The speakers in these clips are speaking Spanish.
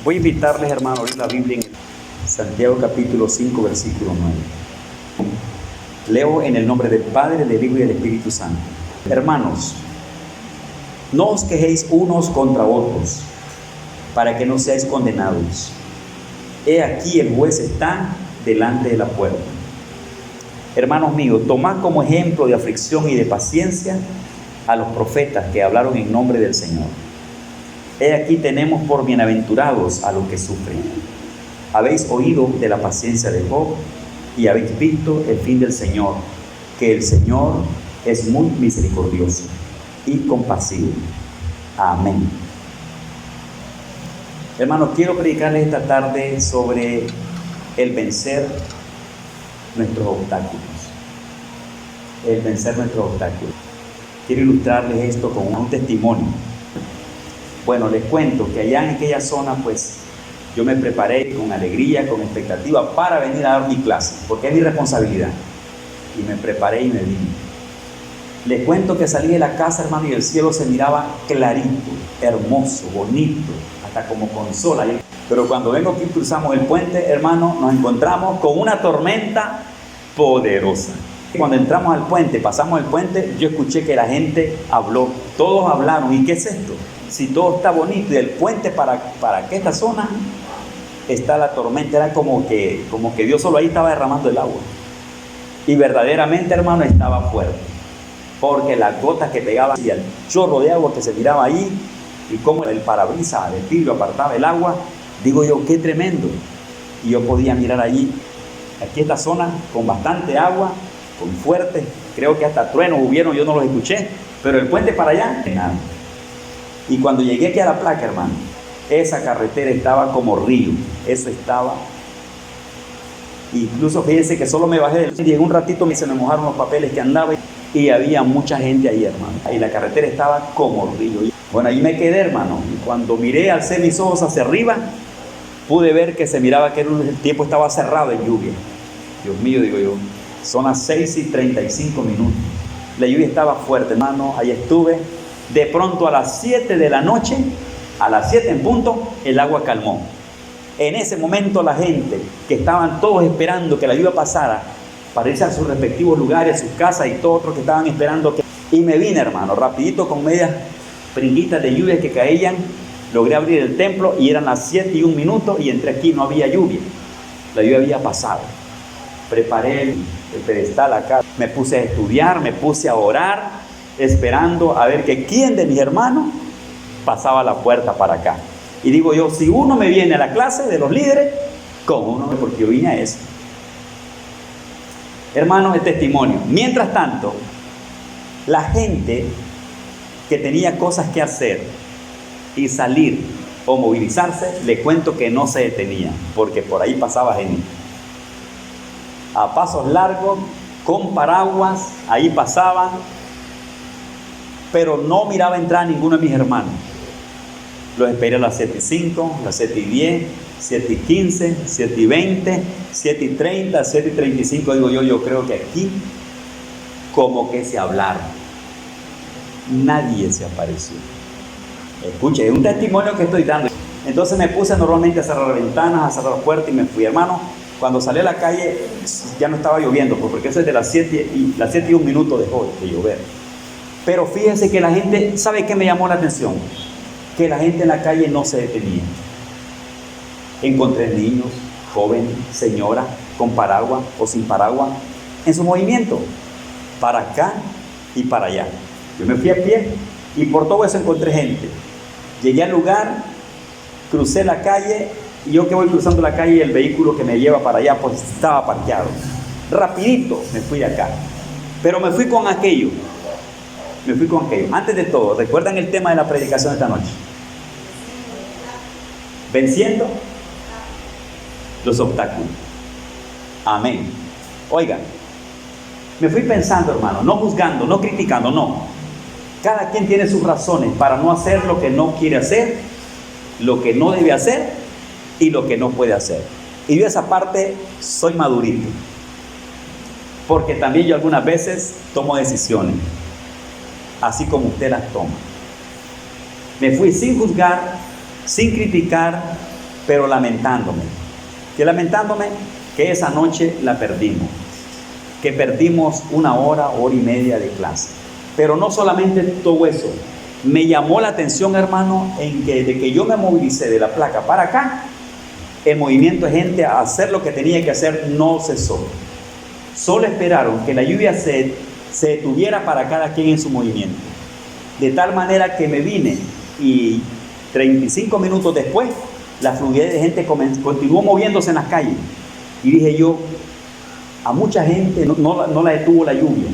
Voy a invitarles, hermanos, a abrir la Biblia en Santiago capítulo 5, versículo 9. Leo en el nombre del Padre, del Hijo y del Espíritu Santo. Hermanos, no os quejéis unos contra otros, para que no seáis condenados. He aquí el juez está delante de la puerta. Hermanos míos, tomad como ejemplo de aflicción y de paciencia a los profetas que hablaron en nombre del Señor. He aquí tenemos por bienaventurados a los que sufren. Habéis oído de la paciencia de Job y habéis visto el fin del Señor, que el Señor es muy misericordioso y compasivo. Amén. Hermanos, quiero predicarles esta tarde sobre el vencer nuestros obstáculos. El vencer nuestros obstáculos. Quiero ilustrarles esto con un testimonio. Bueno, les cuento que allá en aquella zona, pues, yo me preparé con alegría, con expectativa para venir a dar mi clase, porque es mi responsabilidad. Y me preparé y me vine. Les cuento que salí de la casa, hermano, y el cielo se miraba clarito, hermoso, bonito, hasta como con sol ahí. Pero cuando vengo aquí, cruzamos el puente, hermano, nos encontramos con una tormenta poderosa. Cuando entramos al puente, pasamos el puente, yo escuché que la gente habló, todos hablaron. ¿Y qué es esto? Si todo está bonito y el puente para esta zona está la tormenta, era como que Dios solo ahí estaba derramando el agua. Y verdaderamente, hermano, estaba fuerte, porque las gotas que pegaban y el chorro de agua que se tiraba ahí, y como el parabrisas de vidrio apartaba el agua, digo yo, qué tremendo. Y yo podía mirar allí, aquí esta zona con bastante agua, con fuerte, creo que hasta truenos hubieron, yo no los escuché, pero el puente para allá, nada. Y cuando llegué aquí a la placa, hermano, esa carretera estaba como río, eso estaba. Incluso fíjense que solo me bajé y en un ratito se me mojaron los papeles que andaba y había mucha gente ahí, hermano. Y la carretera estaba como río. Bueno, ahí me quedé, hermano. Y cuando miré, alcé mis ojos hacia arriba, pude ver que se miraba que el tiempo estaba cerrado en lluvia. Dios mío, digo yo, son las 6:35. La lluvia estaba fuerte, hermano. Ahí estuve. De pronto a las 7 de la noche, a las 7 en punto, el agua calmó. En ese momento la gente que estaban todos esperando que la lluvia pasara para irse a sus respectivos lugares, a sus casas y todos otros que estaban esperando que... Y me vine, hermano, rapidito con medias pringuitas de lluvia que caían, logré abrir el templo y eran las 7:01 y entré aquí, no había lluvia. La lluvia había pasado. Preparé el pedestal acá, me puse a estudiar, me puse a orar, esperando a ver que quién de mis hermanos pasaba la puerta para acá. Y digo yo, si uno me viene a la clase de los líderes, con uno, porque yo vine a eso. Hermanos, el testimonio. Mientras tanto, la gente que tenía cosas que hacer y salir o movilizarse, le cuento que no se detenía, porque por ahí pasaba gente. A pasos largos, con paraguas, ahí pasaban, pero no miraba entrar a ninguno de mis hermanos. Los esperé a las 7:05, las 7:10, 7:15, 7:20, 7:30, 7:35. Digo yo creo que aquí como que se hablaron. Nadie se apareció. Escuche, es un testimonio que estoy dando. Entonces me puse normalmente a cerrar ventanas, a cerrar puertas y me fui, hermano. Cuando salí a la calle ya no estaba lloviendo, porque eso es de las 7:01 dejó de llover. Pero fíjense que la gente, ¿sabe qué me llamó la atención? Que la gente en la calle no se detenía. Encontré niños, jóvenes, señoras, con paraguas o sin paraguas, en su movimiento, para acá y para allá. Yo me fui a pie y por todo eso encontré gente. Llegué al lugar, crucé la calle y yo que voy cruzando la calle, el vehículo que me lleva para allá pues estaba parqueado. Rapidito me fui de acá, pero me fui con aquello. Antes de todo, ¿recuerdan el tema de la predicación de esta noche? Venciendo los obstáculos. Amén. Oigan, me fui pensando, hermano, no juzgando, no criticando, no. Cada quien tiene sus razones para no hacer lo que no quiere hacer, lo que no debe hacer y lo que no puede hacer. Y yo esa parte soy madurito, porque también yo algunas veces tomo decisiones, así como usted las toma. Me fui sin juzgar, sin criticar, pero lamentándome. Que lamentándome que esa noche la perdimos. Que perdimos 1 hora, hora y media de clase. Pero no solamente todo eso. Me llamó la atención, hermano, en que desde que yo me movilicé de la placa para acá, el movimiento de gente a hacer lo que tenía que hacer no cesó. Solo esperaron que la lluvia se detuviera para cada quien en su movimiento. De tal manera que me vine y 35 minutos después, la fluidez de gente continuó moviéndose en las calles. Y dije yo, a mucha gente no la detuvo la lluvia.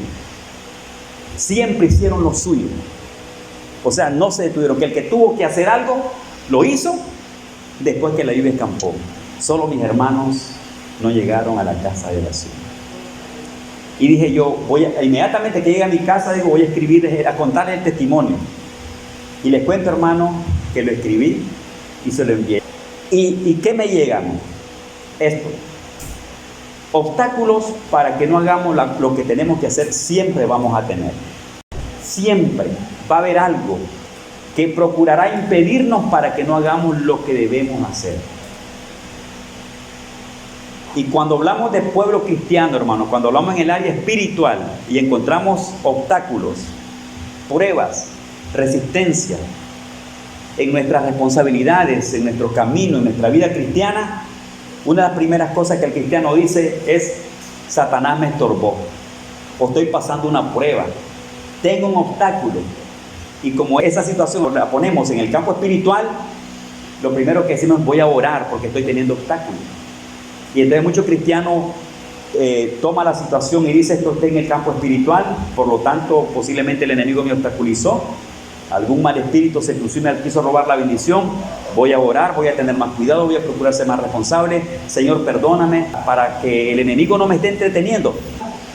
Siempre hicieron lo suyo. O sea, no se detuvieron. Que el que tuvo que hacer algo, lo hizo después que la lluvia escampó. Solo mis hermanos no llegaron a la casa de oración. Y dije yo, inmediatamente que llegue a mi casa, digo, voy a escribir, a contarles el testimonio. Y les cuento, hermano, que lo escribí y se lo envié. ¿Y qué me llegan? Esto. Obstáculos para que no hagamos lo que tenemos que hacer, siempre vamos a tener. Siempre va a haber algo que procurará impedirnos para que no hagamos lo que debemos hacer. Y cuando hablamos de pueblo cristiano, hermano, cuando hablamos en el área espiritual y encontramos obstáculos, pruebas, resistencia en nuestras responsabilidades, en nuestro camino, en nuestra vida cristiana, una de las primeras cosas que el cristiano dice es: Satanás me estorbó, o estoy pasando una prueba, tengo un obstáculo. Y como esa situación la ponemos en el campo espiritual, lo primero que decimos es: voy a orar porque estoy teniendo obstáculos. Y entonces muchos cristianos toman la situación y dicen: esto está en el campo espiritual, por lo tanto posiblemente el enemigo me obstaculizó, algún mal espíritu se cruzó y me quiso robar la bendición. Voy a orar, voy a tener más cuidado, voy a procurar ser más responsable. Señor, perdóname, para que el enemigo no me esté entreteniendo.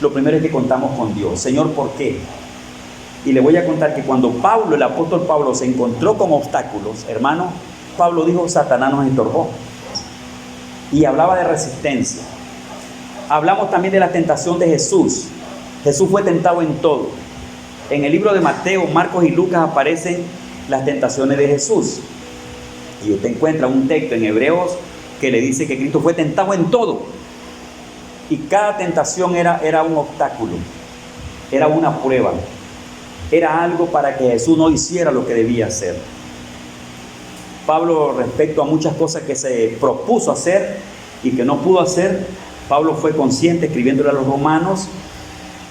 Lo primero es que contamos con Dios. Señor, ¿por qué? Y le voy a contar que cuando el apóstol Pablo se encontró con obstáculos, hermano, Pablo dijo: Satanás nos estorbó. Y hablaba de resistencia. Hablamos también de la tentación de Jesús. Jesús fue tentado en todo. En el libro de Mateo, Marcos y Lucas aparecen las tentaciones de Jesús. Y usted encuentra un texto en Hebreos que le dice que Cristo fue tentado en todo. Y cada tentación era un obstáculo, era una prueba, era algo para que Jesús no hiciera lo que debía hacer. Pablo, respecto a muchas cosas que se propuso hacer y que no pudo hacer, Pablo fue consciente, escribiéndole a los romanos,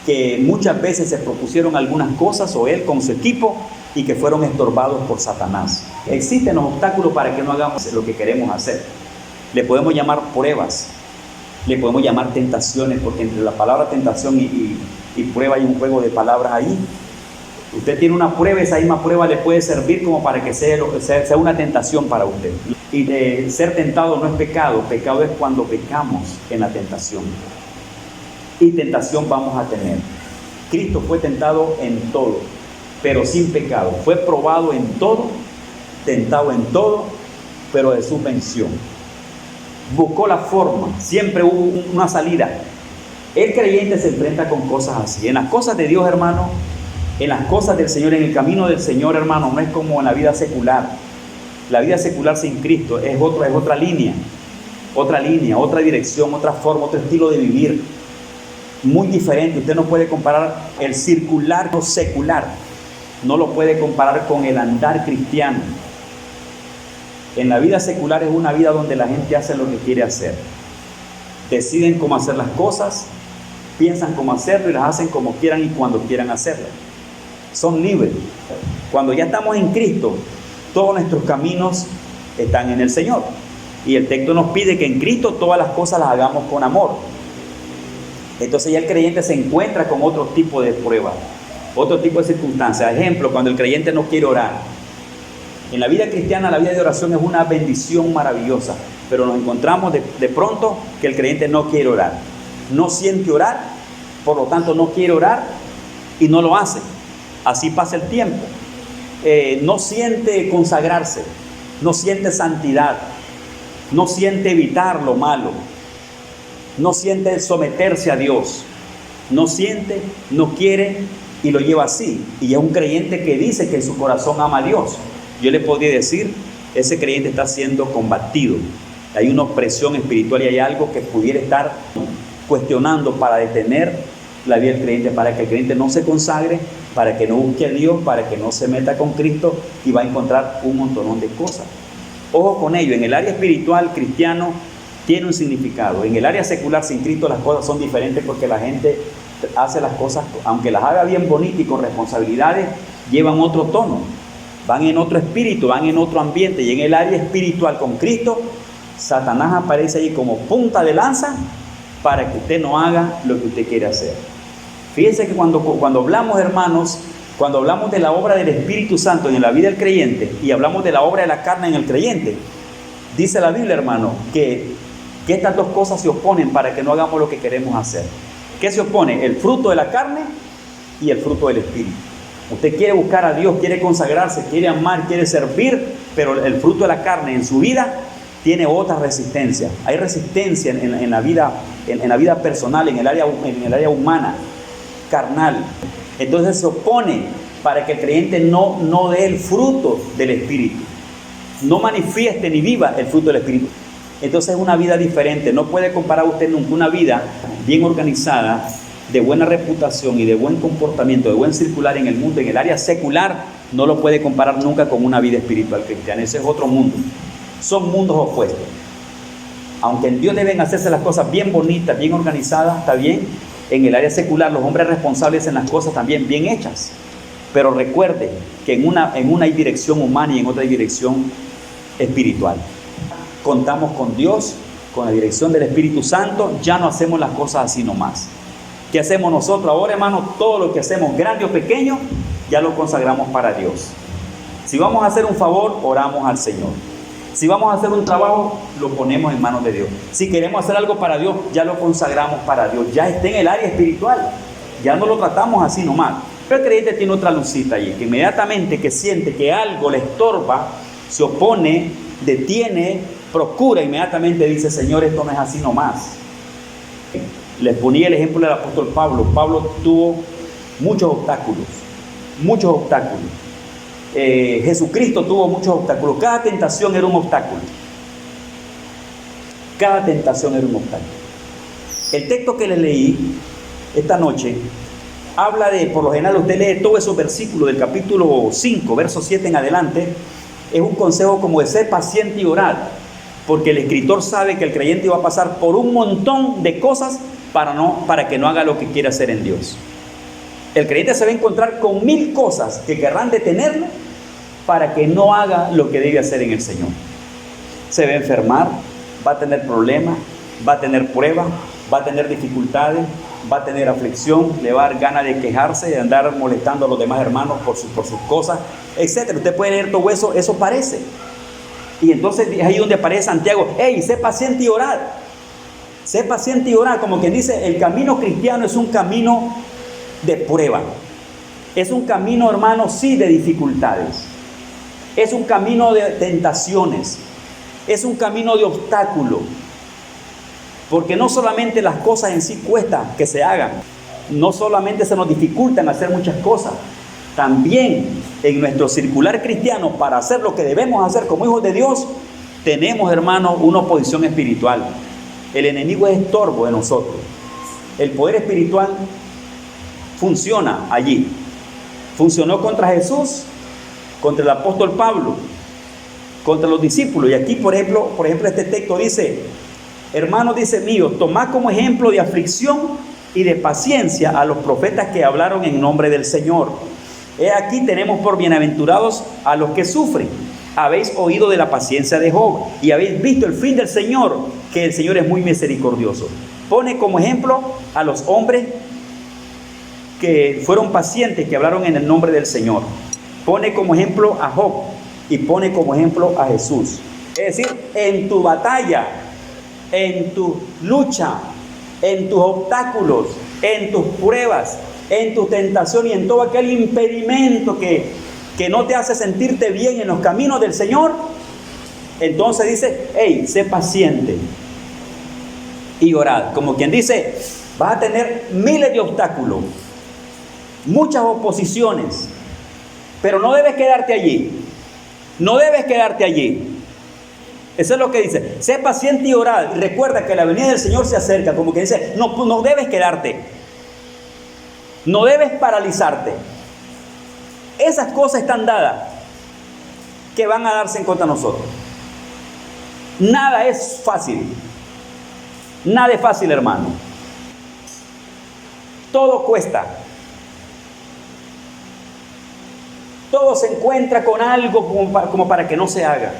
que muchas veces se propusieron algunas cosas, o él con su equipo, y que fueron estorbados por Satanás. Existen los obstáculos para que no hagamos lo que queremos hacer. Le podemos llamar pruebas, le podemos llamar tentaciones, porque entre la palabra tentación y prueba hay un juego de palabras ahí. Usted tiene una prueba, esa misma prueba le puede servir como para que sea una tentación para usted. Y de ser tentado no es pecado, pecado es cuando pecamos en la tentación. Y tentación vamos a tener. Cristo fue tentado en todo, pero sin pecado. Fue probado en todo, tentado en todo, pero Jesús venció. Buscó la forma, siempre hubo una salida. El creyente se enfrenta con cosas así. En las cosas de Dios, hermano, en las cosas del Señor, en el camino del Señor, hermano, no es como en la vida secular. La vida secular sin Cristo es otra línea, otra dirección, otra forma, otro estilo de vivir. Muy diferente. Usted no puede comparar el circular con secular. No lo puede comparar con el andar cristiano. En la vida secular es una vida donde la gente hace lo que quiere hacer. Deciden cómo hacer las cosas, piensan cómo hacerlo y las hacen como quieran y cuando quieran hacerlo. Son libres. Cuando ya estamos en Cristo, todos nuestros caminos están en el Señor. Y el texto nos pide que en Cristo todas las cosas las hagamos con amor. Entonces ya el creyente se encuentra con otro tipo de pruebas, otro tipo de circunstancias. Ejemplo, cuando el creyente no quiere orar. En la vida cristiana, la vida de oración es una bendición maravillosa, pero nos encontramos de pronto que el creyente no quiere orar. No siente orar, por lo tanto no quiere orar y no lo hace. Así pasa el tiempo. No siente consagrarse, no siente santidad, no siente evitar lo malo, no siente someterse a Dios, no siente, no quiere y lo lleva así. Y es un creyente que dice que en su corazón ama a Dios. Yo le podría decir ese creyente está siendo combatido. Hay una opresión espiritual y hay algo que pudiera estar cuestionando para detener la vida del creyente, para que el creyente no se consagre, para que no busque a Dios, para que no se meta con Cristo, y va a encontrar un montón de cosas. Ojo con ello, en el área espiritual cristiano tiene un significado. En el área secular sin Cristo las cosas son diferentes, porque la gente hace las cosas, aunque las haga bien bonita y con responsabilidades, llevan otro tono, van en otro espíritu, van en otro ambiente. Y en el área espiritual con Cristo, Satanás aparece ahí como punta de lanza para que usted no haga lo que usted quiere hacer. Fíjense que cuando hablamos, hermanos, cuando hablamos de la obra del Espíritu Santo en la vida del creyente y hablamos de la obra de la carne en el creyente, dice la Biblia, hermano, que estas dos cosas se oponen para que no hagamos lo que queremos hacer. ¿Qué se opone? El fruto de la carne y el fruto del Espíritu. Usted quiere buscar a Dios, quiere consagrarse, quiere amar, quiere servir, pero el fruto de la carne en su vida tiene otra resistencia. Hay resistencia en la vida personal, en el área humana, carnal. Entonces se opone para que el creyente no dé el fruto del Espíritu, no manifieste ni viva el fruto del Espíritu. Entonces es una vida diferente. No puede comparar usted nunca una vida bien organizada, de buena reputación y de buen comportamiento, de buen circular en el mundo, en el área secular, no lo puede comparar nunca con una vida espiritual cristiana. Ese es otro mundo. Son mundos opuestos. Aunque en Dios deben hacerse las cosas bien bonitas, bien organizadas, está bien. En el área secular los hombres responsables en las cosas también bien hechas. Pero recuerde que en una hay dirección humana y en otra hay dirección espiritual. Contamos con Dios, con la dirección del Espíritu Santo, ya no hacemos las cosas así nomás. ¿Qué hacemos nosotros ahora, hermanos? Todo lo que hacemos, grande o pequeño, ya lo consagramos para Dios. Si vamos a hacer un favor, oramos al Señor. Si vamos a hacer un trabajo, lo ponemos en manos de Dios. Si queremos hacer algo para Dios, ya lo consagramos para Dios. Ya está en el área espiritual. Ya no lo tratamos así nomás. Pero el creyente tiene otra lucita allí, que inmediatamente que siente que algo le estorba, se opone, detiene, procura, inmediatamente dice: Señor, esto no es así nomás. Les ponía el ejemplo del apóstol Pablo. Pablo tuvo muchos obstáculos. Jesucristo tuvo muchos obstáculos. Cada tentación era un obstáculo. El texto que les leí esta noche habla de, por lo general usted lee todos esos versículos del capítulo 5, verso 7 en adelante. Es un consejo como de ser paciente y orar, porque el escritor sabe que el creyente va a pasar por un montón de cosas para que no haga lo que quiere hacer en Dios. El creyente se va a encontrar con 1000 cosas que querrán detenerlo para que no haga lo que debe hacer en el Señor. Se va a enfermar, va a tener problemas, va a tener pruebas, va a tener dificultades, va a tener aflicción, le va a dar ganas de quejarse, de andar molestando a los demás hermanos por sus cosas, etc. Usted puede leer todo eso, eso parece. Y entonces es ahí donde aparece Santiago: hey, sé paciente y orad. Sé paciente y orar, como quien dice, el camino cristiano es un camino de prueba. Es un camino, hermano, sí, de dificultades. Es un camino de tentaciones. Es un camino de obstáculos. Porque no solamente las cosas en sí cuestan que se hagan. No solamente se nos dificultan hacer muchas cosas. También en nuestro circular cristiano, para hacer lo que debemos hacer como hijos de Dios, tenemos, hermano, una oposición espiritual. El enemigo es estorbo de nosotros. El poder espiritual funciona allí. Funcionó contra Jesús, contra el apóstol Pablo, contra los discípulos. Y aquí, por ejemplo, este texto dice: hermanos, dice mío, tomad como ejemplo de aflicción y de paciencia a los profetas que hablaron en nombre del Señor. He aquí tenemos por bienaventurados a los que sufren. Habéis oído de la paciencia de Job y habéis visto el fin del Señor, que el Señor es muy misericordioso. Pone como ejemplo a los hombres que fueron pacientes, que hablaron en el nombre del Señor. Pone como ejemplo a Job y pone como ejemplo a Jesús. Es decir, en tu batalla, en tu lucha, en tus obstáculos, en tus pruebas, en tu tentación y en todo aquel impedimento que no te hace sentirte bien en los caminos del Señor, entonces dice: hey, sé paciente y orad. Como quien dice, vas a tener miles de obstáculos, muchas oposiciones, pero no debes quedarte allí. No debes quedarte allí. Eso es lo que dice. Sé paciente y orad. Y recuerda que la venida del Señor se acerca. Como que dice, no debes quedarte. No debes paralizarte. Esas cosas están dadas que van a darse en contra de nosotros. Nada es fácil. Nada es fácil, hermano. Todo cuesta. Todo se encuentra con algo como para que no se haga.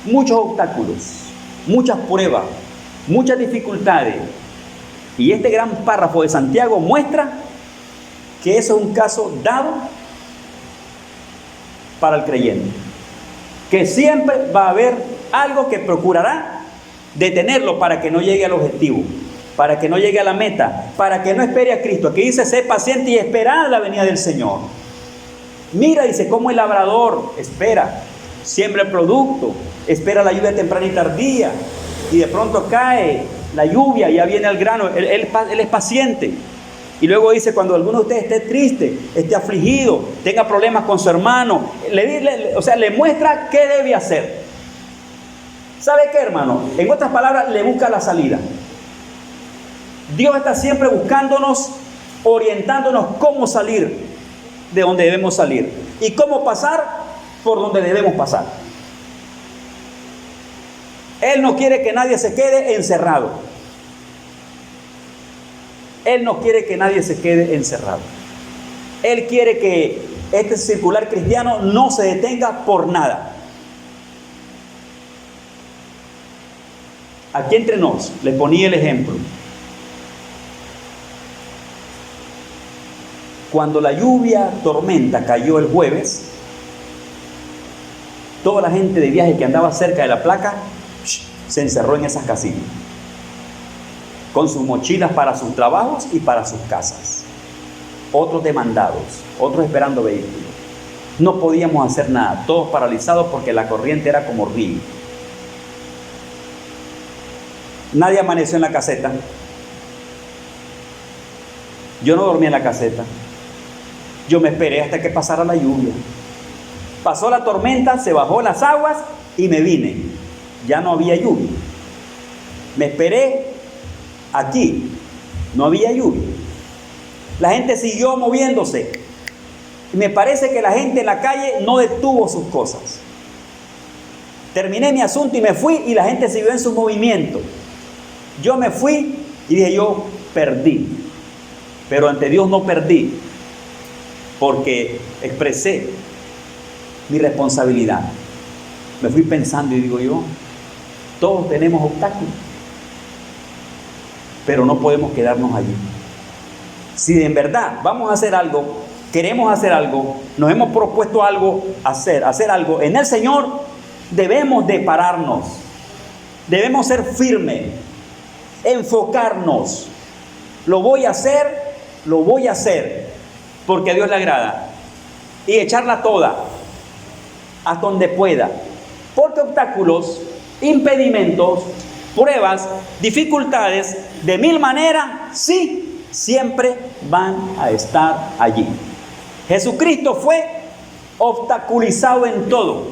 Muchos obstáculos, muchas pruebas, muchas dificultades. Y este gran párrafo de Santiago muestra que eso es un caso dado para el creyente. Que siempre va a haber algo que procurará detenerlo para que no llegue al objetivo, para que no llegue a la meta, para que no espere a Cristo. Aquí dice, sé paciente y esperad la venida del Señor. Mira, dice, cómo el labrador espera, siembra el producto, espera la lluvia temprana y tardía, y de pronto cae la lluvia, ya viene el grano, él es paciente. Y luego dice, cuando alguno de ustedes esté triste, esté afligido, tenga problemas con su hermano, le muestra qué debe hacer. ¿Sabe qué, hermano? En otras palabras, le busca la salida. Dios está siempre buscándonos, orientándonos cómo salir de donde debemos salir y cómo pasar por donde debemos pasar. Él no quiere que nadie se quede encerrado. Él no quiere que nadie se quede encerrado. Él quiere que este circular cristiano no se detenga por nada. Aquí entre nos, les ponía el ejemplo. Cuando la lluvia, tormenta cayó el jueves, toda la gente de viaje que andaba cerca de la placa se encerró en esas casitas, con sus mochilas para sus trabajos y para sus casas. Otros demandados, otros esperando vehículos. No podíamos hacer nada, todos paralizados porque la corriente era como río. Nadie amaneció en la caseta. Yo no dormí en la caseta. Yo me esperé hasta que pasara la lluvia. Pasó la tormenta, se bajó las aguas y me vine. Ya no había lluvia. Me esperé aquí. No había lluvia. La gente siguió moviéndose. Y me parece que la gente en la calle no detuvo sus cosas. Terminé mi asunto y me fui y la gente siguió en su movimiento. Yo me fui y dije, yo perdí. Pero ante Dios no perdí, porque expresé mi responsabilidad. Me fui pensando y digo yo, todos tenemos obstáculos, pero no podemos quedarnos allí. Si en verdad vamos a hacer algo, queremos hacer algo, nos hemos propuesto algo, hacer algo en el Señor, debemos de pararnos, debemos ser firmes, enfocarnos. Lo voy a hacer, porque a Dios le agrada, y echarla toda, hasta donde pueda, porque obstáculos, impedimentos, pruebas, dificultades, de mil maneras, sí, siempre van a estar allí. Jesucristo fue obstaculizado en todo.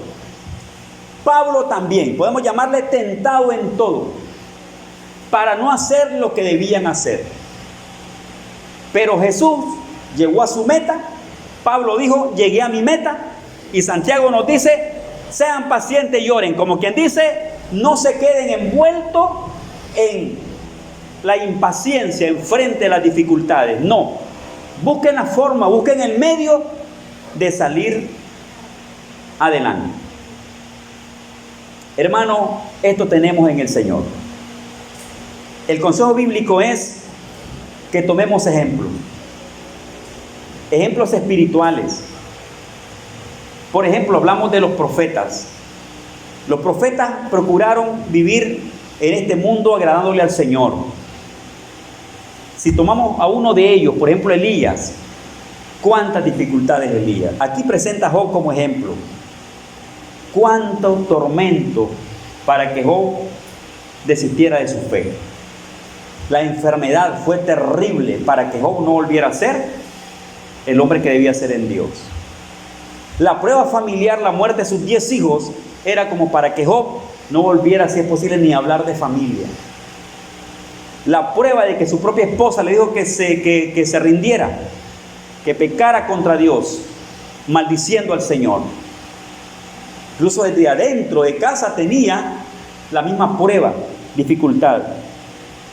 Pablo también, podemos llamarle tentado en todo, para no hacer lo que debían hacer. Pero Jesús llegó a su meta. Pablo dijo, llegué a mi meta. Y Santiago nos dice, sean pacientes y oren. Como quien dice, no se queden envueltos en la impaciencia en frente de las dificultades. No, busquen la forma, busquen el medio de salir adelante. Hermano, esto tenemos en el Señor. El consejo bíblico es que tomemos ejemplos espirituales. Por ejemplo, hablamos de los profetas. Los profetas procuraron vivir en este mundo agradándole al Señor. Si tomamos a uno de ellos, por ejemplo Elías, cuántas dificultades Elías. Aquí presenta a Job como ejemplo. Cuánto tormento para que Job desistiera de su fe. La enfermedad fue terrible para que Job no volviera a ser el hombre que debía ser en Dios. La prueba familiar, la muerte de sus 10 hijos, era como para que Job no volviera, si es posible, ni a hablar de familia. La prueba de que su propia esposa le dijo que se rindiera, que pecara contra Dios, maldiciendo al Señor. Incluso desde adentro de casa tenía la misma prueba, dificultad.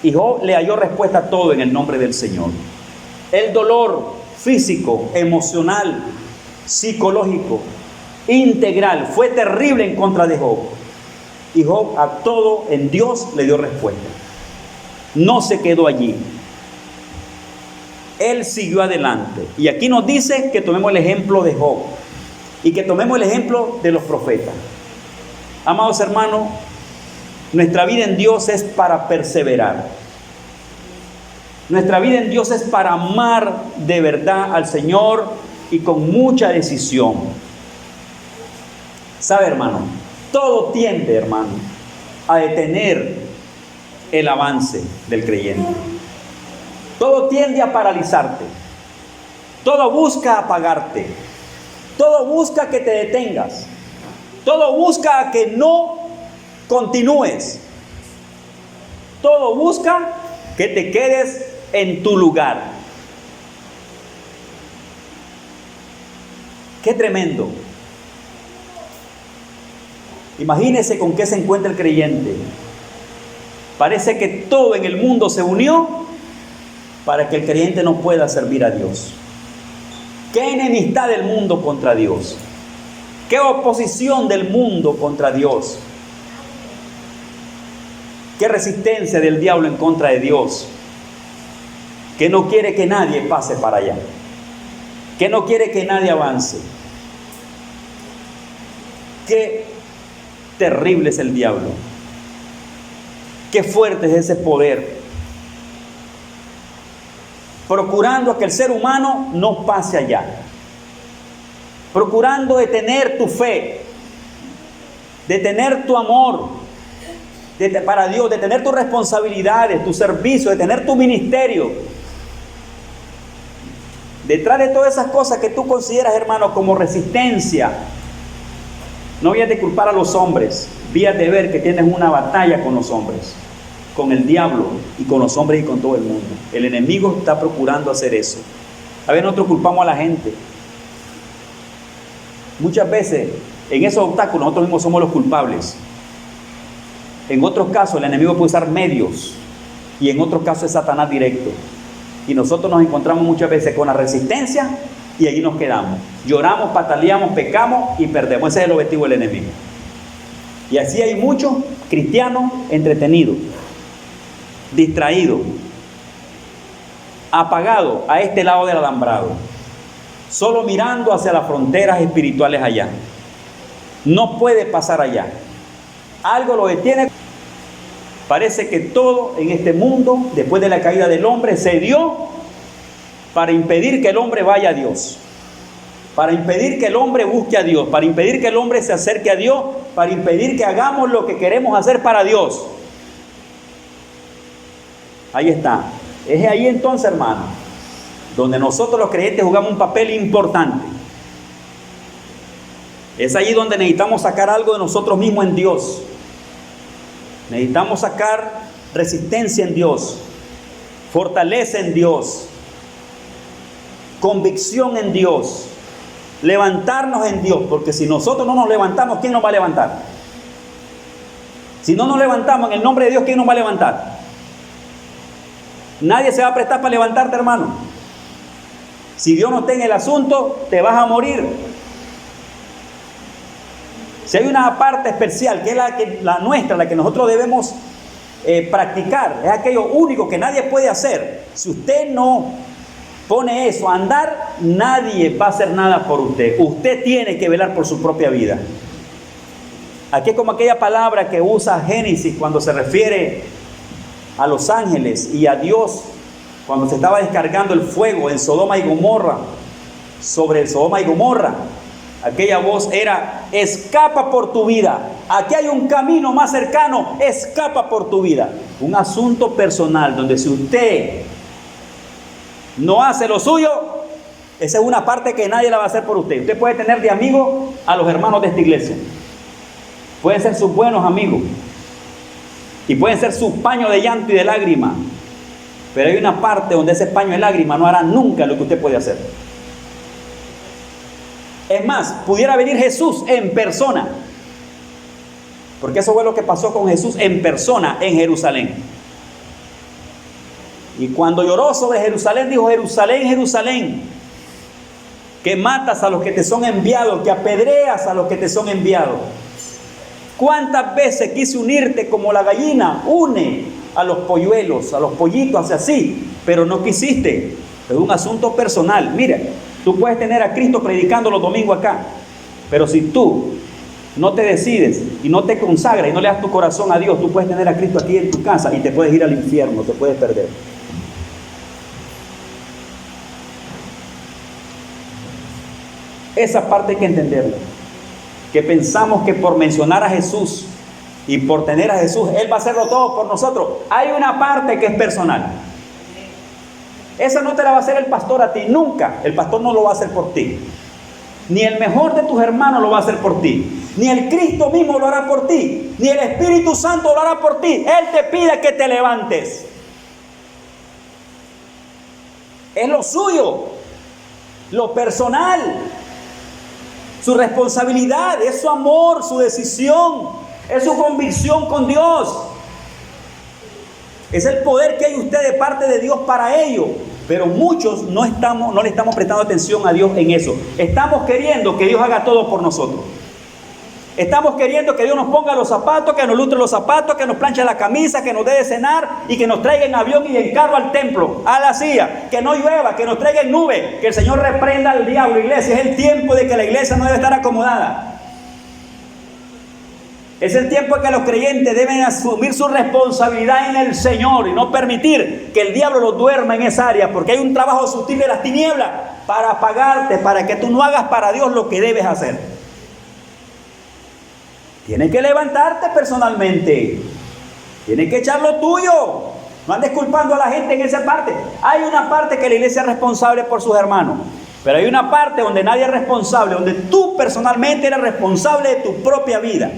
Y Job le halló respuesta a todo en el nombre del Señor. El dolor físico, emocional, psicológico, integral, fue terrible en contra de Job. Y Job a todo en Dios le dio respuesta. No se quedó allí. Él siguió adelante. Y aquí nos dice que tomemos el ejemplo de Job y que tomemos el ejemplo de los profetas. Amados hermanos, nuestra vida en Dios es para perseverar. Nuestra vida en Dios es para amar de verdad al Señor y con mucha decisión. ¿Sabe, hermano? Todo tiende, hermano, a detener el avance del creyente. Todo tiende a paralizarte. Todo busca apagarte. Todo busca que te detengas. Todo busca que no continúes. Todo busca que te quedes en tu lugar. Qué tremendo. Imagínese con qué se encuentra el creyente. Parece que todo en el mundo se unió para que el creyente no pueda servir a Dios. Qué enemistad del mundo contra Dios. Qué oposición del mundo contra Dios. Qué resistencia del diablo en contra de Dios. Que no quiere que nadie pase para allá. Que no quiere que nadie avance. Qué terrible es el diablo. Qué fuerte es ese poder. Procurando que el ser humano no pase allá. Procurando detener tu fe. Detener tu amor para Dios. Detener tus responsabilidades, tu servicio, detener tu ministerio. Detrás de todas esas cosas que tú consideras, hermano, como resistencia, no vayas de culpar a los hombres. Vías de ver que tienes una batalla con los hombres, con el diablo y con los hombres y con todo el mundo. El enemigo está procurando hacer eso. A veces nosotros culpamos a la gente. Muchas veces en esos obstáculos nosotros mismos somos los culpables. En otros casos el enemigo puede usar medios y en otros casos es Satanás directo. Y nosotros nos encontramos muchas veces con la resistencia y allí nos quedamos. Lloramos, pataleamos, pecamos y perdemos. Ese es el objetivo del enemigo. Y así hay muchos cristianos entretenidos, distraídos, apagados a este lado del alambrado, solo mirando hacia las fronteras espirituales allá. No puede pasar allá. Algo lo detiene. Parece que todo en este mundo, después de la caída del hombre, se dio para impedir que el hombre vaya a Dios, para impedir que el hombre busque a Dios, para impedir que el hombre se acerque a Dios, para impedir que hagamos lo que queremos hacer para Dios. Ahí está. Es ahí entonces, hermano, donde nosotros los creyentes jugamos un papel importante. Es ahí donde necesitamos sacar algo de nosotros mismos en Dios. Necesitamos sacar resistencia en Dios, fortaleza en Dios, convicción en Dios, levantarnos en Dios, porque si nosotros no nos levantamos, ¿quién nos va a levantar? Si no nos levantamos en el nombre de Dios, ¿quién nos va a levantar? Nadie se va a prestar para levantarte, hermano. Si Dios no está en el asunto, te vas a morir. Si hay una parte especial, que es la nuestra, la que nosotros debemos practicar, es aquello único que nadie puede hacer. Si usted no pone eso a andar, nadie va a hacer nada por usted. Usted tiene que velar por su propia vida. Aquí es como aquella palabra que usa Génesis cuando se refiere a los ángeles y a Dios, cuando se estaba descargando el fuego en Sodoma y Gomorra, sobre Sodoma y Gomorra. Aquella voz era: escapa por tu vida. Aquí hay un camino más cercano, escapa por tu vida. Un asunto personal donde si usted no hace lo suyo, Esa es una parte que nadie la va a hacer por usted. Usted puede tener de amigo a los hermanos de esta iglesia. Pueden ser sus buenos amigos. Y pueden ser su paño de llanto y de lágrima. Pero hay una parte donde ese paño de lágrima no hará nunca lo que usted puede hacer. Es más, pudiera venir Jesús en persona. Porque eso fue lo que pasó con Jesús en persona en Jerusalén. Y cuando lloró sobre Jerusalén, dijo: Jerusalén, Jerusalén, que matas a los que te son enviados, que apedreas a los que te son enviados. ¿Cuántas veces quise unirte como la gallina une a los polluelos, a los pollitos, así? Pero no quisiste. Es un asunto personal. Mira, tú puedes tener a Cristo predicando los domingos acá, pero si tú no te decides y no te consagras y no le das tu corazón a Dios, tú puedes tener a Cristo aquí en tu casa y te puedes ir al infierno, te puedes perder. Esa parte hay que entenderla. Que pensamos que por mencionar a Jesús y por tener a Jesús, Él va a hacerlo todo por nosotros. Hay una parte que es personal. Esa no te la va a hacer el pastor a ti, nunca. El pastor no lo va a hacer por ti. Ni el mejor de tus hermanos lo va a hacer por ti. Ni el Cristo mismo lo hará por ti. Ni el Espíritu Santo lo hará por ti. Él te pide que te levantes. Es lo suyo, lo personal. Su responsabilidad, es su amor, su decisión, es su convicción con Dios. Es el poder que hay usted de parte de Dios para ello. Pero muchos no le estamos prestando atención a Dios en eso. Estamos queriendo que Dios haga todo por nosotros. Estamos queriendo que Dios nos ponga los zapatos, que nos lustre los zapatos, que nos planche la camisa, que nos dé de cenar y que nos traiga en avión y en carro al templo, a la silla, que no llueva, que nos traiga en nube, que el Señor reprenda al diablo, iglesia. Es el tiempo de que la iglesia no debe estar acomodada. Es el tiempo en que los creyentes deben asumir su responsabilidad en el Señor y no permitir que el diablo los duerma en esa área, porque hay un trabajo sutil de las tinieblas para apagarte, para que tú no hagas para Dios lo que debes hacer. Tienes que levantarte personalmente. Tienes que echar lo tuyo. No andes culpando a la gente en esa parte. Hay una parte que la iglesia es responsable por sus hermanos. Pero hay una parte donde nadie es responsable, donde tú personalmente eres responsable de tu propia vida.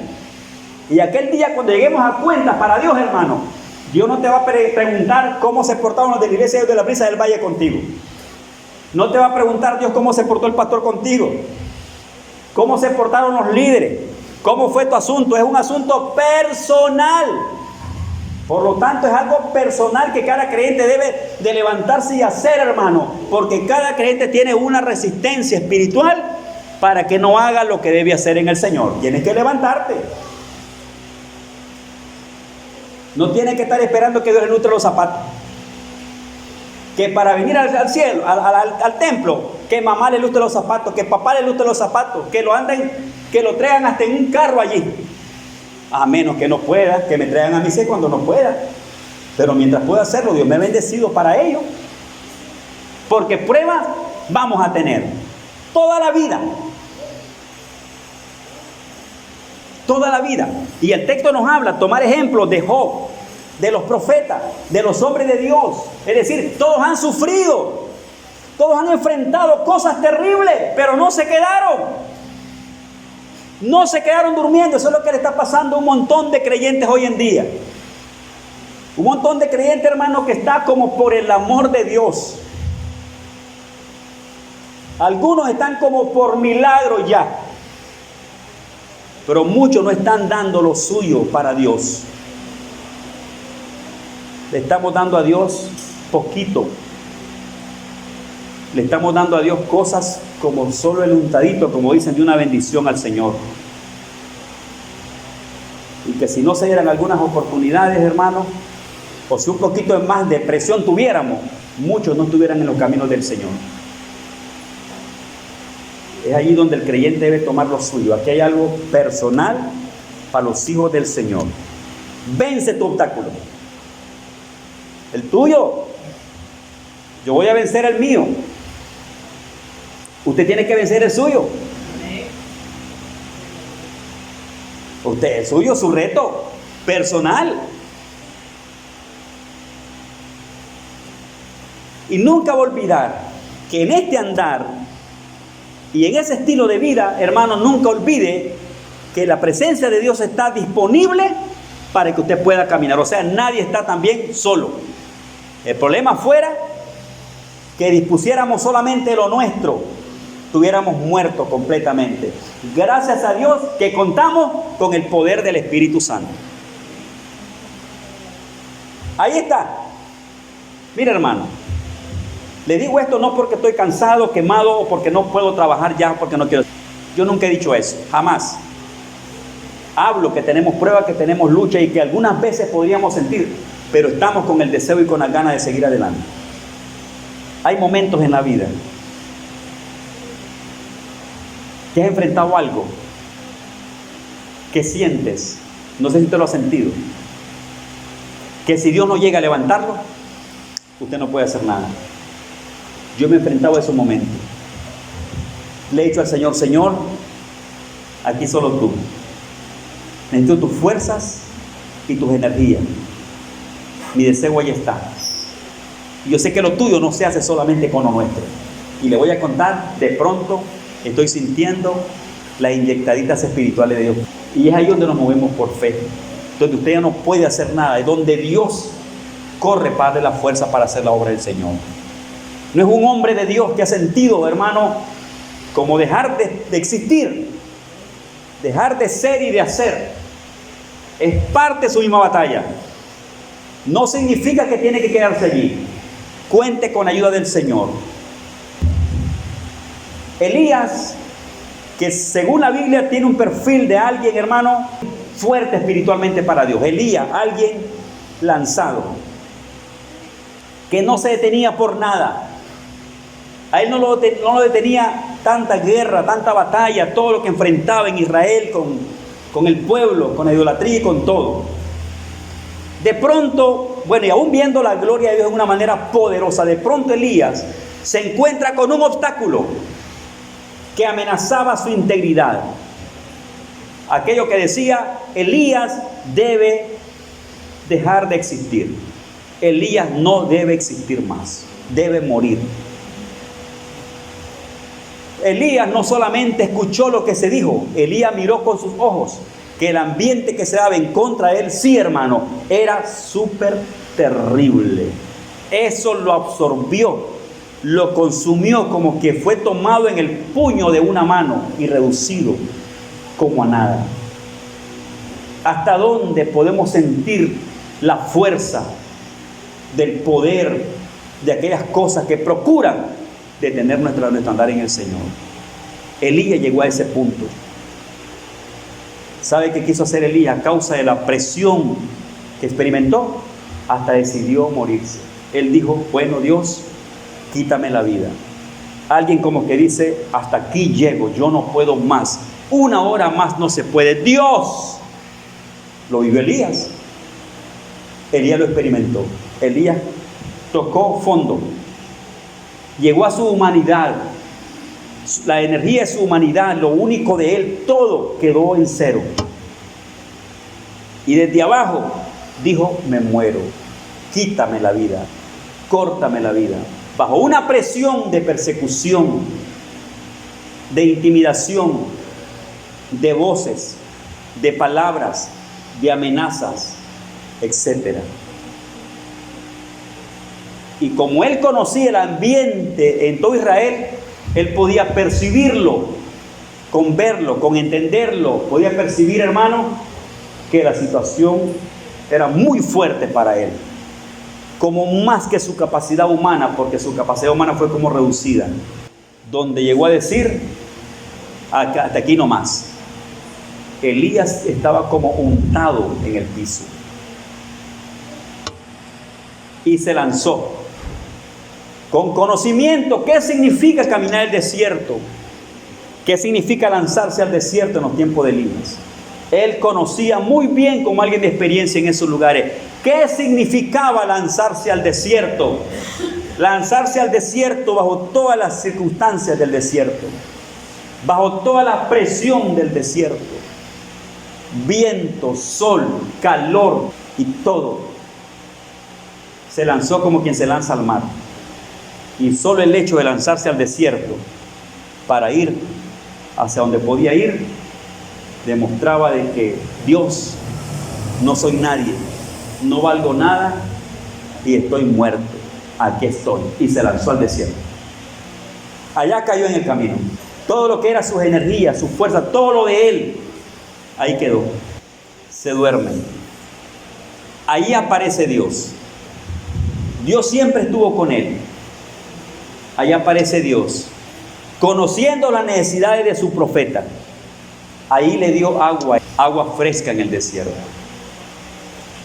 Y aquel día cuando lleguemos a cuentas para Dios, hermano, Dios no te va a preguntar cómo se portaron los de la iglesia de la Brisa del Valle contigo. No te va a preguntar Dios cómo se portó el pastor contigo. Cómo se portaron los líderes. ¿Cómo fue tu asunto? Es un asunto personal. Por lo tanto, es algo personal que cada creyente debe de levantarse y hacer, hermano. Porque cada creyente tiene una resistencia espiritual para que no haga lo que debe hacer en el Señor. Tienes que levantarte. No tienes que estar esperando que Dios le lustre los zapatos. Que para venir al cielo, al templo, que mamá le lustre los zapatos, que papá le lustre los zapatos, que lo traigan hasta en un carro allí. A menos que no pueda, que me traigan a mí cuando no pueda. Pero mientras pueda hacerlo, Dios me ha bendecido para ello. Porque pruebas vamos a tener toda la vida. Toda la vida. Y el texto nos habla, tomar ejemplos de Job, de los profetas, de los hombres de Dios. Es decir, todos han sufrido, todos han enfrentado cosas terribles, pero no se quedaron. No se quedaron durmiendo. Eso es lo que le está pasando a un montón de creyentes hoy en día. Un montón de creyentes, hermano, que está como por el amor de Dios. Algunos están como por milagro ya. Pero muchos no están dando lo suyo para Dios. Le estamos dando a Dios poquito. Le estamos dando a Dios cosas como solo el untadito, como dicen, de una bendición al Señor. Y que si no se dieran algunas oportunidades, hermanos, o si un poquito más de presión tuviéramos, muchos no estuvieran en los caminos del Señor. Es allí donde el creyente debe tomar lo suyo. Aquí hay algo personal para los hijos del Señor. Vence tu obstáculo. El tuyo. Yo voy a vencer el mío. Usted tiene que vencer el suyo. Usted, el suyo, su reto personal. Y nunca va a olvidar que en este andar y en ese estilo de vida, hermano, nunca olvide que la presencia de Dios está disponible para que usted pueda caminar. O sea, nadie está también solo. El problema fuera que dispusiéramos solamente lo nuestro, estuviéramos muertos completamente. Gracias a Dios que contamos con el poder del Espíritu Santo. Ahí está. Mira, hermano, le digo esto no porque estoy cansado, quemado o porque no puedo trabajar ya, porque no quiero. Yo nunca he dicho eso, jamás. Hablo que tenemos pruebas, que tenemos lucha y que algunas veces podríamos sentir, pero estamos con el deseo y con las ganas de seguir adelante. Hay momentos en la vida que has enfrentado algo que sientes, no sé si usted lo ha sentido, que si Dios no llega a levantarlo, usted no puede hacer nada. Yo me he enfrentado a esos momentos. Le he dicho al Señor, Señor, aquí solo tú. Necesito tus fuerzas y tus energías. Mi deseo ahí está. Y yo sé que lo tuyo no se hace solamente con lo nuestro. Y le voy a contar, de pronto estoy sintiendo las inyectaditas espirituales de Dios. Y es ahí donde nos movemos por fe. Donde usted ya no puede hacer nada. Es donde Dios corre para darle la fuerza para hacer la obra del Señor. No es un hombre de Dios que ha sentido, hermano, como dejar de existir. Dejar de ser y de hacer. Es parte de su misma batalla. No significa que tiene que quedarse allí. Cuente con la ayuda del Señor. Elías, que según la Biblia tiene un perfil de alguien, hermano, fuerte espiritualmente para Dios. Elías, alguien lanzado, que no se detenía por nada. A él no lo detenía tanta guerra, tanta batalla, todo lo que enfrentaba en Israel con el pueblo, con la idolatría y con todo. De pronto, bueno, y aún viendo la gloria de Dios de una manera poderosa, de pronto Elías se encuentra con un obstáculo que amenazaba su integridad. Aquello que decía, Elías debe dejar de existir. Elías no debe existir más, debe morir. Elías no solamente escuchó lo que se dijo, Elías miró con sus ojos que el ambiente que se daba en contra de él, sí, hermano, era súper terrible. Eso lo absorbió, lo consumió como que fue tomado en el puño de una mano y reducido como a nada. ¿Hasta dónde podemos sentir la fuerza del poder de aquellas cosas que procuran detener nuestro andar en el Señor? Elías llegó a ese punto. ¿Sabe qué quiso hacer Elías? A causa de la presión que experimentó, hasta decidió morirse. Él dijo, bueno, Dios, quítame la vida. Alguien como que dice, hasta aquí llego, yo no puedo más. Una hora más no se puede. Dios, lo vivió Elías. Elías lo experimentó. Elías tocó fondo. Llegó a su humanidad. La energía de su humanidad, lo único de él, todo quedó en cero. Y desde abajo dijo, me muero, quítame la vida, córtame la vida. Bajo una presión de persecución, de intimidación, de voces, de palabras, de amenazas, etc. Y como él conocía el ambiente en todo Israel, él podía percibirlo, con verlo, con entenderlo. Podía percibir, hermano, que la situación era muy fuerte para él. Como más que su capacidad humana, porque su capacidad humana fue como reducida. Donde llegó a decir, hasta aquí no más. Elías estaba como untado en el piso. Y se lanzó. Con conocimiento, ¿qué significa caminar el desierto? ¿Qué significa lanzarse al desierto en los tiempos de Elías? Él conocía muy bien, como alguien de experiencia en esos lugares, qué significaba lanzarse al desierto. Lanzarse al desierto bajo todas las circunstancias del desierto, bajo toda la presión del desierto. Viento, sol, calor y todo. Se lanzó como quien se lanza al mar. Y solo el hecho de lanzarse al desierto para ir hacia donde podía ir, demostraba de que Dios, no soy nadie, no valgo nada y estoy muerto, aquí estoy. Y se lanzó al desierto. Allá cayó en el camino. Todo lo que era sus energías, su fuerza, todo lo de él, ahí quedó. Se duerme. Ahí aparece Dios. Dios siempre estuvo con él. Ahí aparece Dios, conociendo las necesidades de su profeta. Ahí le dio agua fresca en el desierto.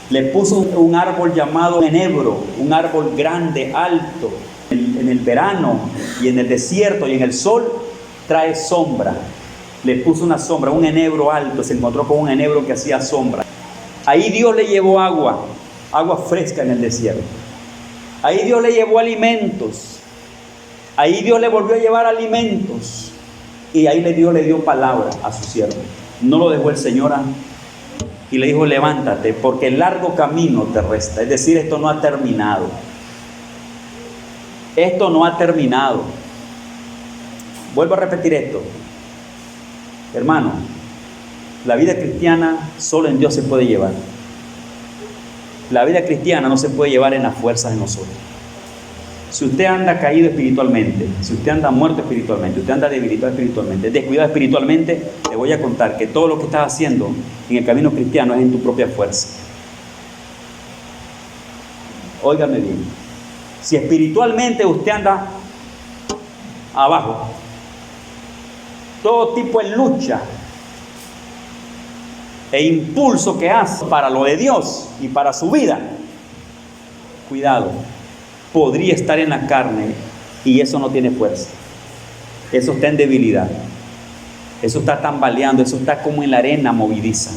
Le puso un árbol llamado enebro, un árbol grande, alto. En el verano y en el desierto y en el sol trae sombra. Le puso una sombra, un enebro alto, se encontró con un enebro que hacía sombra. Ahí Dios le llevó agua fresca en el desierto. Ahí Dios le llevó alimentos. Ahí Dios le volvió a llevar alimentos. Y ahí Dios le dio palabra a su siervo. No lo dejó el Señor y le dijo: levántate, porque el largo camino te resta. Es decir, esto no ha terminado. Esto no ha terminado. Vuelvo a repetir esto. Hermano, la vida cristiana solo en Dios se puede llevar. La vida cristiana no se puede llevar en las fuerzas de nosotros. Si usted anda caído espiritualmente, si usted anda muerto espiritualmente, usted anda debilitado espiritualmente, descuidado espiritualmente, le voy a contar que todo lo que estás haciendo en el camino cristiano es en tu propia fuerza. Óigame bien. Si espiritualmente usted anda abajo, todo tipo de lucha e impulso que hace para lo de Dios y para su vida, cuidado, podría estar en la carne y eso no tiene fuerza. Eso está en debilidad. Eso está tambaleando, eso está como en la arena movediza.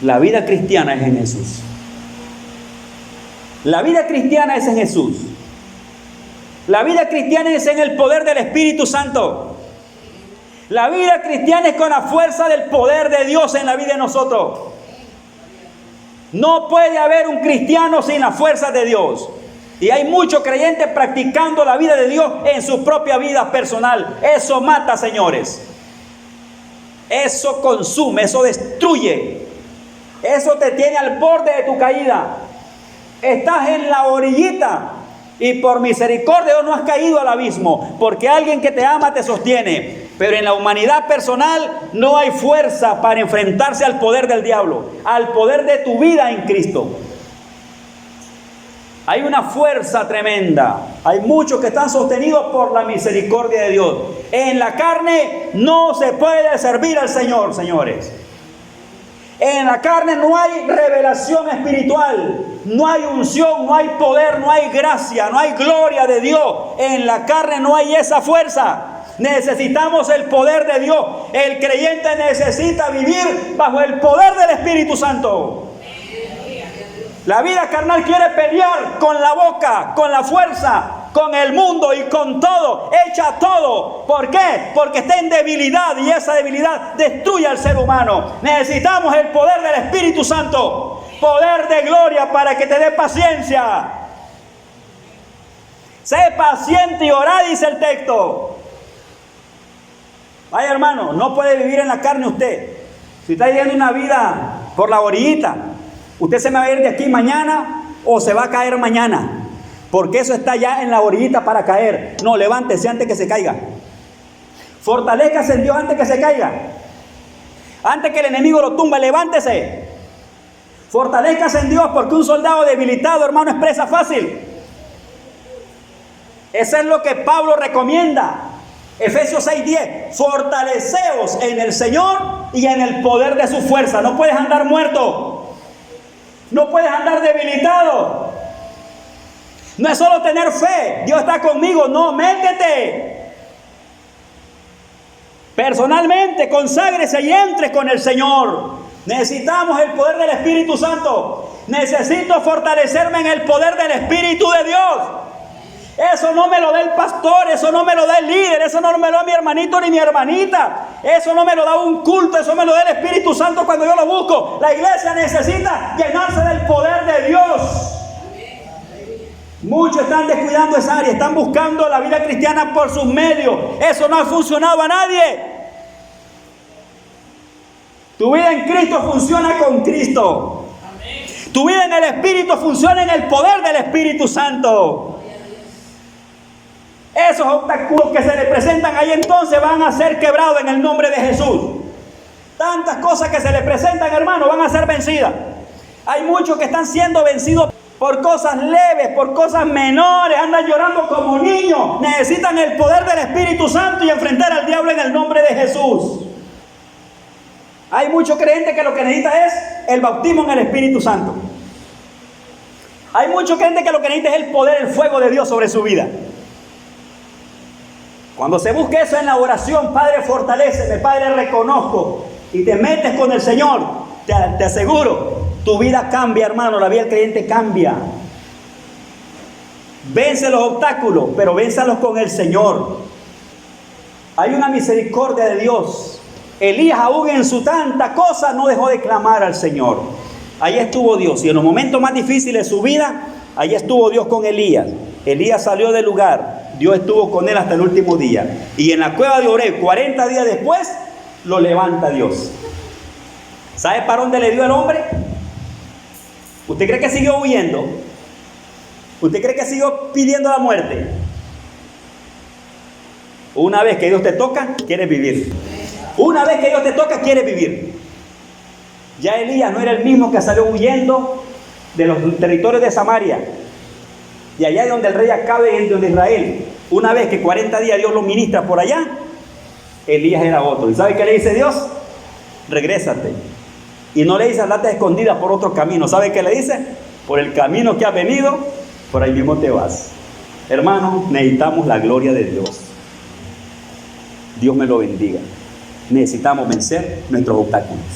La vida cristiana es en Jesús. La vida cristiana es en Jesús. La vida cristiana es en el poder del Espíritu Santo. La vida cristiana es con la fuerza del poder de Dios en la vida de nosotros. No puede haber un cristiano sin la fuerza de Dios. Y hay muchos creyentes practicando la vida de Dios en su propia vida personal. Eso mata, señores. Eso consume, eso destruye. Eso te tiene al borde de tu caída. Estás en la orillita y por misericordia no has caído al abismo, porque alguien que te ama te sostiene. Pero en la humanidad personal no hay fuerza para enfrentarse al poder del diablo, al poder de tu vida en Cristo. Hay una fuerza tremenda. Hay muchos que están sostenidos por la misericordia de Dios. En la carne no se puede servir al Señor, señores. En la carne no hay revelación espiritual, no hay unción, no hay poder, no hay gracia, no hay gloria de Dios. En la carne no hay esa fuerza. Necesitamos el poder de Dios. El creyente necesita vivir bajo el poder del Espíritu Santo. La vida carnal quiere pelear con la boca, con la fuerza, con el mundo y con todo, echa todo. ¿Por qué? Porque está en debilidad y esa debilidad destruye al ser humano. Necesitamos el poder del Espíritu Santo, poder de gloria para que te dé paciencia. Sé paciente y orá, dice el texto. Vaya hermano, no puede vivir en la carne usted. Si está viviendo una vida por la orillita, usted se va a ir de aquí mañana o se va a caer mañana. Porque eso está ya en la orillita para caer. No, levántese antes que se caiga. Fortalézcase en Dios antes que se caiga. Antes que el enemigo lo tumbe, levántese. Fortalézcase en Dios, porque un soldado debilitado, hermano, es presa fácil. Eso es lo que Pablo recomienda. Efesios 6:10. Fortaleceos en el Señor y en el poder de su fuerza. No puedes andar muerto. No puedes andar debilitado. No es solo tener fe. Dios está conmigo. No, métete. Personalmente, conságrese y entre con el Señor. Necesitamos el poder del Espíritu Santo. Necesito fortalecerme en el poder del Espíritu de Dios. Eso no me lo da el pastor, eso no me lo da el líder, eso no me lo da mi hermanito ni mi hermanita. Eso no me lo da un culto, eso me lo da el Espíritu Santo cuando yo lo busco. La iglesia necesita llenarse del poder de Dios. Muchos están descuidando esa área, están buscando la vida cristiana por sus medios. Eso no ha funcionado a nadie. Tu vida en Cristo funciona con Cristo. Tu vida en el Espíritu funciona en el poder del Espíritu Santo. Esos obstáculos que se le presentan ahí entonces van a ser quebrados en el nombre de Jesús. Tantas cosas que se le presentan, hermano, van a ser vencidas. Hay muchos que están siendo vencidos por cosas leves, por cosas menores, andan llorando como niños. Necesitan el poder del Espíritu Santo y enfrentar al diablo en el nombre de Jesús. Hay muchos creyentes que lo que necesita es el bautismo en el Espíritu Santo. Hay muchos creyentes que lo que necesita es el poder, el fuego de Dios sobre su vida. Cuando se busque eso en la oración, Padre, fortaléceme, Padre, reconozco, y te metes con el Señor, te aseguro, tu vida cambia, hermano, la vida del creyente cambia. Vence los obstáculos, pero vénzalos con el Señor. Hay una misericordia de Dios. Elías, aún en su tanta cosa, no dejó de clamar al Señor. Ahí estuvo Dios, y en los momentos más difíciles de su vida, ahí estuvo Dios con Elías. Elías salió del lugar, Dios estuvo con él hasta el último día. Y en la cueva de Oreb, 40 días después, lo levanta Dios. ¿Sabe para dónde le dio el hombre? ¿Usted cree que siguió huyendo? ¿Usted cree que siguió pidiendo la muerte? Una vez que Dios te toca, quieres vivir. Una vez que Dios te toca, quieres vivir. Ya Elías no era el mismo que salió huyendo de los territorios de Samaria. Y allá es donde el rey Acabe es de Israel. Una vez que 40 días Dios lo ministra por allá, Elías era otro. ¿Y sabe qué le dice Dios? Regrésate. Y no le dice andate escondida por otro camino. ¿Sabe qué le dice? Por el camino que has venido, por ahí mismo te vas. Hermano, necesitamos la gloria de Dios. Dios me lo bendiga. Necesitamos vencer nuestros obstáculos.